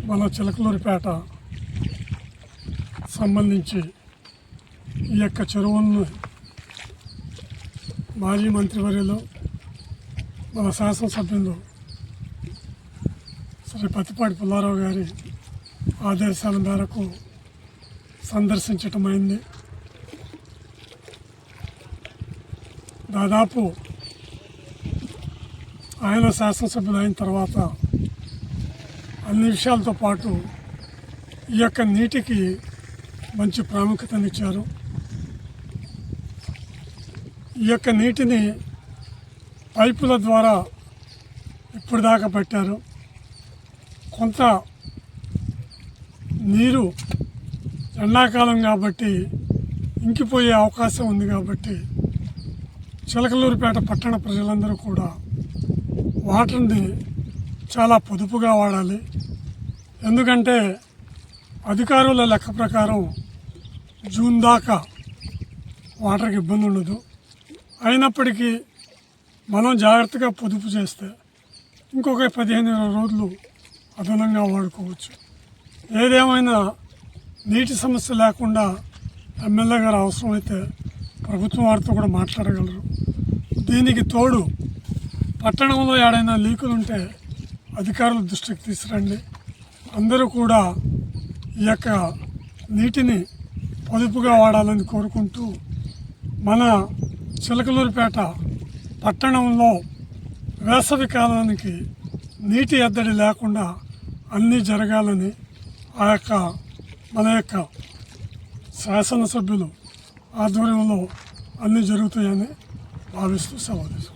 మన చిలకలూరిపేట సంబంధించి ఈ యొక్క చెరువులను మాజీ మంత్రివర్యులు మన శాసనసభ్యులు శ్రీ పత్తిపాటి పుల్లారావు గారి ఆదేశాల మేరకు సందర్శించటమైంది. దాదాపు ఆయన శాసనసభ్యులు అయిన తర్వాత అన్ని విషయాలతో పాటు ఈ యొక్క నీటికి మంచి ప్రాముఖ్యతనిచ్చారు. ఈ యొక్క నీటిని పైపుల ద్వారా ఇప్పుడు దాకా పెట్టారు. కొంత నీరు ఎండాకాలం కాబట్టి ఇంకిపోయే అవకాశం ఉంది కాబట్టి చిలకలూరిపేట పట్టణ ప్రజలందరూ కూడా వాటర్ని చాలా పొదుపుగా వాడాలి. ఎందుకంటే అధికారుల లెక్క ప్రకారం జూన్ దాకా వాటర్కి ఇబ్బంది ఉండదు. అయినప్పటికీ మనం జాగ్రత్తగా పొదుపు చేస్తే ఇంకొక 15-20 రోజులు అదనంగా వాడుకోవచ్చు. ఏదేమైనా నీటి సమస్య లేకుండా ఎమ్మెల్యే గారు అవసరమైతే ప్రభుత్వం వారితో కూడా మాట్లాడగలరు. దీనికి తోడు పట్టణంలో ఏడైనా లీకులు ఉంటే అధికారుల దృష్టికి తీసుకురండి. అందరూ కూడా ఈ యొక్క నీటిని పొదుపుగా వాడాలని కోరుకుంటూ మన చిలకలూరిపేట పట్టణంలో వేసవి కాలానికి నీటి ఎద్దడి లేకుండా అన్నీ జరగాలని మన యొక్క శాసనసభ్యులు ఆధ్వర్యంలో అన్నీ జరుగుతాయని భావిస్తూ సెలవు.